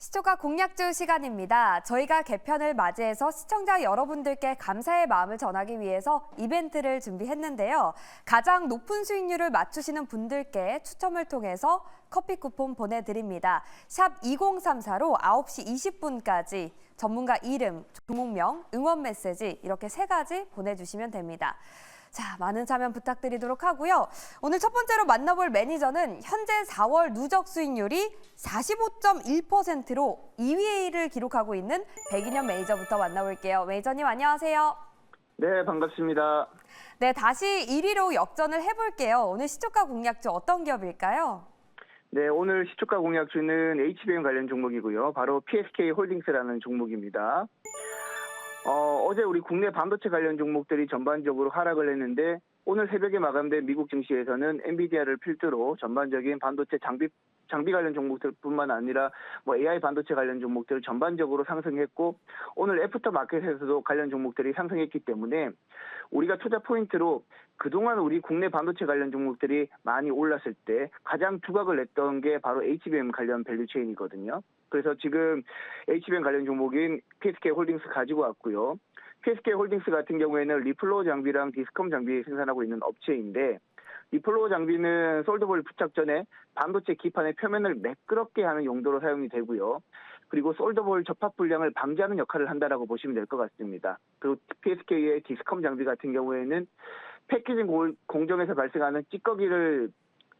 시초가 공약주 시간입니다. 저희가 개편을 맞이해서 시청자 여러분들께 감사의 마음을 전하기 위해서 이벤트를 준비했는데요. 가장 높은 수익률을 맞추시는 분들께 추첨을 통해서 커피 쿠폰 보내드립니다. 샵 2034로 9시 20분까지 전문가 이름, 종목명, 응원 메시지 이렇게 3가지 보내주시면 됩니다. 자, 많은 참여 부탁드리도록 하고요. 오늘 첫 번째로 만나볼 매니저는 현재 4월 누적 수익률이 45.1%로 2위를 기록하고 있는 백인현 매니저부터 만나볼게요. 매니저님 안녕하세요. 네, 반갑습니다. 네, 다시 1위로 역전을 해볼게요. 오늘 시초가 공약주 어떤 기업일까요? 네, 오늘 시초가 공약주는 HBM 관련 종목이고요. 바로 PSK 홀딩스라는 종목입니다. 어제 우리 국내 반도체 관련 종목들이 전반적으로 하락을 했는데 오늘 새벽에 마감된 미국 증시에서는 엔비디아를 필두로 전반적인 반도체 장비 관련 종목들뿐만 아니라 AI 반도체 관련 종목들 전반적으로 상승했고 오늘 애프터 마켓에서도 관련 종목들이 상승했기 때문에 우리가 투자 포인트로 그동안 우리 국내 반도체 관련 종목들이 많이 올랐을 때 가장 두각을 냈던 게 바로 HBM 관련 밸류체인이거든요. 그래서 지금 HBM 관련 종목인 PSK 홀딩스 가지고 왔고요. PSK 홀딩스 같은 경우에는 리플로우 장비랑 디스컴 장비 생산하고 있는 업체인데 리플로우 장비는 솔더볼 부착 전에 반도체 기판의 표면을 매끄럽게 하는 용도로 사용이 되고요. 그리고 솔더볼 접합 불량을 방지하는 역할을 한다라고 보시면 될 것 같습니다. 그리고 PSK의 디스컴 장비 같은 경우에는 패키징 공정에서 발생하는 찌꺼기를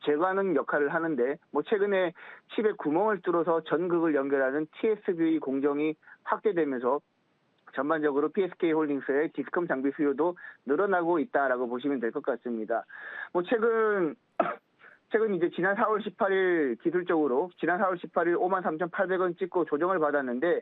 제거하는 역할을 하는데 최근에 칩에 구멍을 뚫어서 전극을 연결하는 TSV 공정이 확대되면서 전반적으로 PSK 홀딩스의 디스컴 장비 수요도 늘어나고 있다라고 보시면 될 것 같습니다. 최근 이제 지난 4월 18일 기술적으로 지난 4월 18일 53,800원 찍고 조정을 받았는데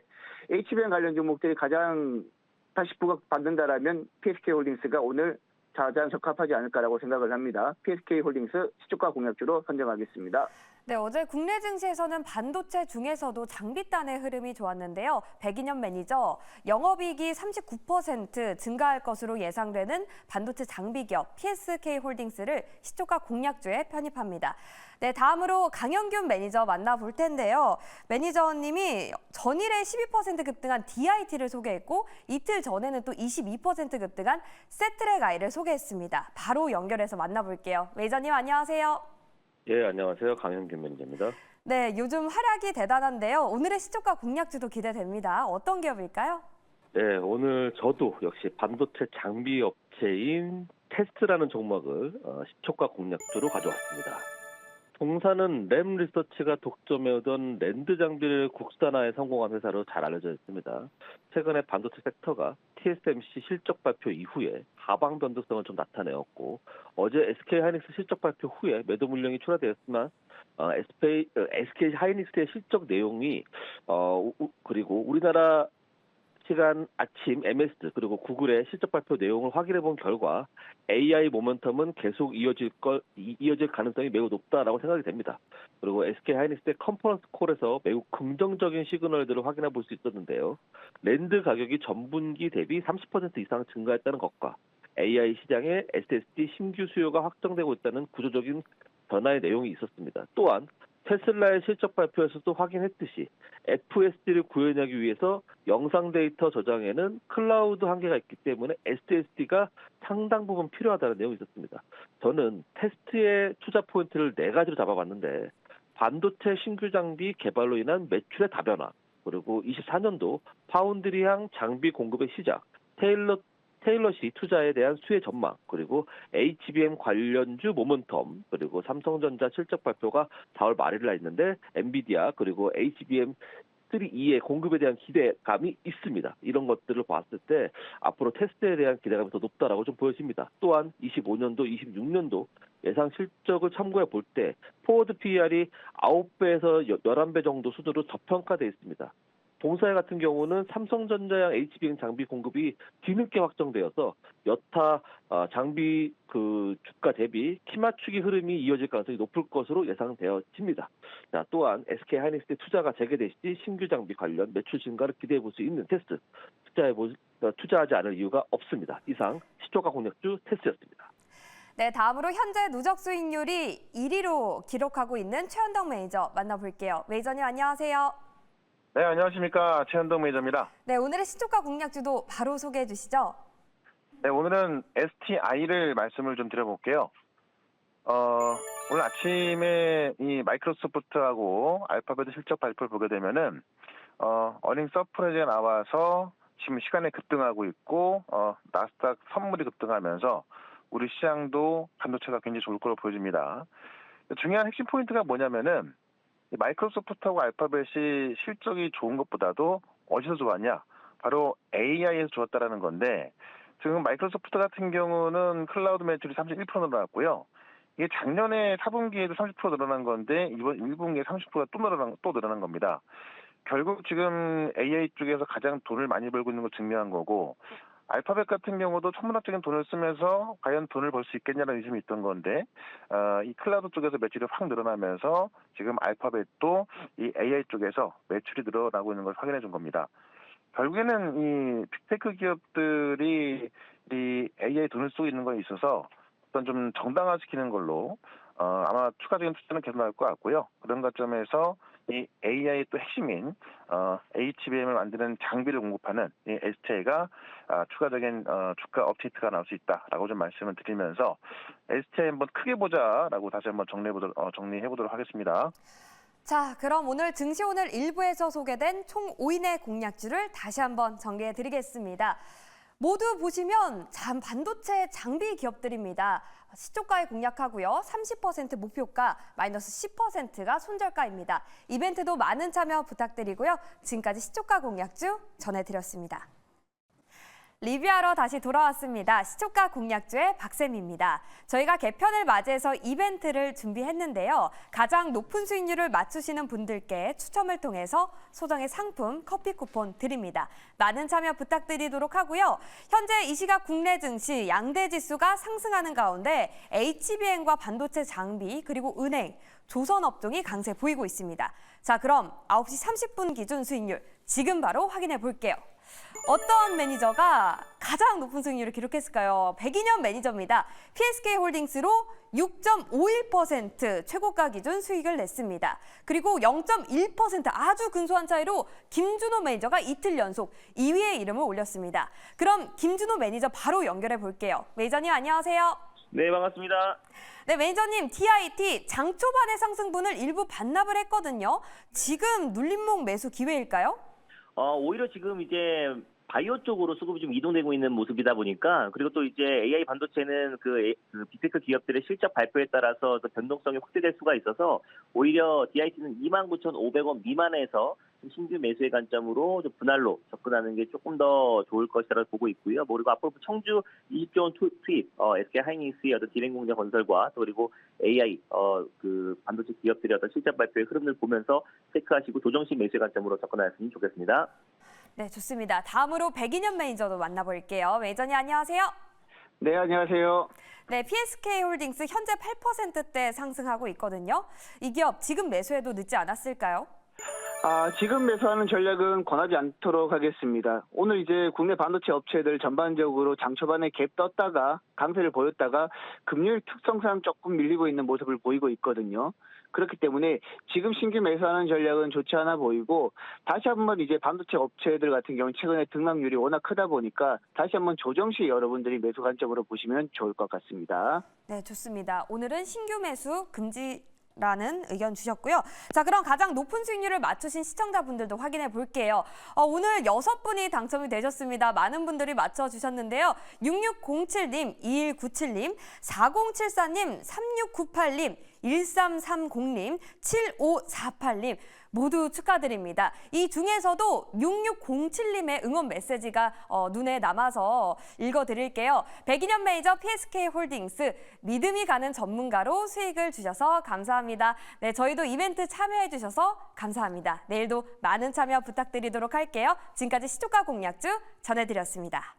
HBM 관련 종목들이 가장 다시 부각받는다라면 PSK 홀딩스가 오늘 가장 적합하지 않을까라고 생각을 합니다. PSK 홀딩스 시초가 공약주로 선정하겠습니다. 네, 어제 국내 증시에서는 반도체 중에서도 장비단의 흐름이 좋았는데요. 백인현 매니저, 영업이익이 39% 증가할 것으로 예상되는 반도체 장비 기업 PSK 홀딩스를 시초가 공약주에 편입합니다. 네, 다음으로 강영균 매니저 만나볼 텐데요. 매니저님이 전일에 12% 급등한 DIT를 소개했고 이틀 전에는 또 22% 급등한 세트랙 아이를 소개했습니다. 바로 연결해서 만나볼게요. 매니저님 안녕하세요. 예, 안녕하세요. 강현균 매니저입니다. 네, 요즘 활약이 대단한데요. 오늘의 시초가 공약주도 기대됩니다. 어떤 기업일까요? 네, 오늘 저도 역시 반도체 장비 업체인 테스트라는 종목을 시초가 공약주로 가져왔습니다. 동사는 램 리서치가 독점해오던 랜드 장비를 국산화에 성공한 회사로 잘 알려져 있습니다. 최근에 반도체 섹터가 TSMC 실적 발표 이후에 하방 변동성을 좀 나타내었고 어제 SK 하이닉스 실적 발표 후에 매도 물량이 출하되었지만 SK 하이닉스의 실적 내용이 그리고 우리나라 시간 아침 MS 그리고 구글의 실적 발표 내용을 확인해 본 결과 AI 모멘텀은 계속 이어질 가능성이 매우 높다라고 생각이 됩니다. 그리고 SK 하이닉스의 컨퍼런스 콜에서 매우 긍정적인 시그널들을 확인해 볼 수 있었는데요. 랜드 가격이 전분기 대비 30% 이상 증가했다는 것과 AI 시장에 SSD 신규 수요가 확정되고 있다는 구조적인 변화의 내용이 있었습니다. 또한 테슬라의 실적 발표에서도 확인했듯이 FSD를 구현하기 위해서 영상 데이터 저장에는 클라우드 한계가 있기 때문에 SSD가 상당 부분 필요하다는 내용이 있었습니다. 저는 테스트의 투자 포인트를 4가지로 잡아봤는데 반도체 신규 장비 개발로 인한 매출의 다변화, 그리고 24년도 파운드리향 장비 공급의 시작, 테일러시 투자에 대한 수혜 전망, 그리고 HBM 관련주 모멘텀, 그리고 삼성전자 실적 발표가 4월 말일에 있는데 엔비디아 그리고 HBM3E의 공급에 대한 기대감이 있습니다. 이런 것들을 봤을 때 앞으로 테스트에 대한 기대감이 더 높다라고 좀 보여집니다. 또한 25년도, 26년도 예상 실적을 참고해 볼 때 포워드 PER이 9배에서 11배 정도 수준으로 저평가되어 있습니다. 동사회 같은 경우는 삼성전자용 HBM 장비 공급이 뒤늦게 확정되어서 여타 장비 주가 대비 키 맞추기 흐름이 이어질 가능성이 높을 것으로 예상되어집니다. 자, 또한 SK 하이닉스의 투자가 재개되시지 신규 장비 관련 매출 증가를 기대해 볼 수 있는 테스트 투자하지 않을 이유가 없습니다. 이상 시초가 공약주 테스트였습니다. 네, 다음으로 현재 누적 수익률이 1위로 기록하고 있는 최현덕 매니저 만나볼게요. 매니저님 안녕하세요. 네, 안녕하십니까. 최현동 매니저입니다. 네, 오늘의 시초가 공략주도 바로 소개해 주시죠. 네, 오늘은 STI를 말씀을 좀 드려볼게요. 오늘 아침에 이 마이크로소프트하고 알파벳 실적 발표를 보게 되면은, 어닝 서프라이즈가 나와서 지금 시간에 급등하고 있고, 나스닥 선물이 급등하면서 우리 시장도 반도체가 굉장히 좋을 걸로 보여집니다. 중요한 핵심 포인트가 뭐냐면은, 이 마이크로소프트하고 알파벳이 실적이 좋은 것보다도 어디서 좋았냐? 바로 AI에서 좋았다라는 건데, 지금 마이크로소프트 같은 경우는 클라우드 매출이 31% 늘어났고요. 이게 작년에 4분기에도 30% 늘어난 건데 이번 1분기에 30%가 또 늘어난 겁니다. 결국 지금 AI 쪽에서 가장 돈을 많이 벌고 있는 걸 증명한 거고, 알파벳 같은 경우도 천문학적인 돈을 쓰면서 과연 돈을 벌 수 있겠냐는 의심이 있던 건데, 이 클라우드 쪽에서 매출이 확 늘어나면서 지금 알파벳도 이 AI 쪽에서 매출이 늘어나고 있는 걸 확인해 준 겁니다. 결국에는 이 빅테크 기업들이 이 AI 돈을 쓰고 있는 거에 있어서 어떤 좀 정당화시키는 걸로 아마 추가적인 투자는 계속 나올 것 같고요. 그런 관점에서 이 AI 또 핵심인 HBM을 만드는 장비를 공급하는 이 STI가 추가적인 주가 업데이트가 나올 수 있다라고 좀 말씀을 드리면서 STI 한번 크게 보자라고 다시 한번 정리해 보도록 하겠습니다. 자, 그럼 오늘 증시 오늘 1부에서 소개된 총 5인의 공략주를 다시 한번 정리해 드리겠습니다. 모두 보시면 반도체 장비 기업들입니다. 시초가에 공략하고요. 30% 목표가, 마이너스 10%가 손절가입니다. 이벤트도 많은 참여 부탁드리고요. 지금까지 시초가 공략주 전해드렸습니다. 리뷰하러 다시 돌아왔습니다. 시초가 공략주의 박쌤입니다. 저희가 개편을 맞이해서 이벤트를 준비했는데요. 가장 높은 수익률을 맞추시는 분들께 추첨을 통해서 소정의 상품, 커피 쿠폰 드립니다. 많은 참여 부탁드리도록 하고요. 현재 이 시각 국내 증시 양대 지수가 상승하는 가운데 HBM과 반도체 장비 그리고 은행, 조선업종이 강세 보이고 있습니다. 자, 그럼 9시 30분 기준 수익률 지금 바로 확인해 볼게요. 어떤 매니저가 가장 높은 수익률을 기록했을까요? 백인현 매니저입니다. PSK홀딩스로 6.51% 최고가 기준 수익을 냈습니다. 그리고 0.1% 아주 근소한 차이로 김준호 매니저가 이틀 연속 2위의 이름을 올렸습니다. 그럼 김준호 매니저 바로 연결해 볼게요. 매니저님 안녕하세요. 네, 반갑습니다. 네, 매니저님, TIT 장 초반의 상승분을 일부 반납을 했거든요. 지금 눌림목 매수 기회일까요? 오히려 지금 이제 바이오 쪽으로 수급이 좀 이동되고 있는 모습이다 보니까, 그리고 또 이제 AI 반도체는 그 빅테크 기업들의 실적 발표에 따라서 또 변동성이 확대될 수가 있어서 오히려 DIT는 29,500원 미만에서 신규 매수의 관점으로 좀 분할로 접근하는 게 조금 더 좋을 것이라고 보고 있고요. 그리고 앞으로 청주 20조 원 투입, SK 하이닉스의 어떤 디램 공장 건설과 또 그리고 AI 그 반도체 기업들의 어떤 실적 발표의 흐름을 보면서 체크하시고 조정식 매수의 관점으로 접근하셨으면 좋겠습니다. 네, 좋습니다. 다음으로 백인현 매니저도 만나볼게요. 매니저님 안녕하세요. 네, 안녕하세요. 네, PSK홀딩스 현재 8%대 상승하고 있거든요. 이 기업 지금 매수해도 늦지 않았을까요? 지금 매수하는 전략은 권하지 않도록 하겠습니다. 오늘 이제 국내 반도체 업체들 전반적으로 장 초반에 갭 떴다가 강세를 보였다가 금요일 특성상 조금 밀리고 있는 모습을 보이고 있거든요. 그렇기 때문에 지금 신규 매수하는 전략은 좋지 않아 보이고, 다시 한번 이제 반도체 업체들 같은 경우는 최근에 등락률이 워낙 크다 보니까 다시 한번 조정 시 여러분들이 매수 관점으로 보시면 좋을 것 같습니다. 네, 좋습니다. 오늘은 신규 매수 금지라는 의견 주셨고요. 자, 그럼 가장 높은 수익률을 맞추신 시청자분들도 확인해 볼게요. 오늘 6분이 당첨이 되셨습니다. 많은 분들이 맞춰주셨는데요. 6607님, 2197님, 4074님, 3698님, 1330님, 7548님 모두 축하드립니다. 이 중에서도 6607님의 응원 메시지가 눈에 남아서 읽어드릴게요. 백인현 매니저 PSK홀딩스 믿음이 가는 전문가로 수익을 주셔서 감사합니다. 네, 저희도 이벤트 참여해 주셔서 감사합니다. 내일도 많은 참여 부탁드리도록 할게요. 지금까지 시초가 공략주 전해드렸습니다.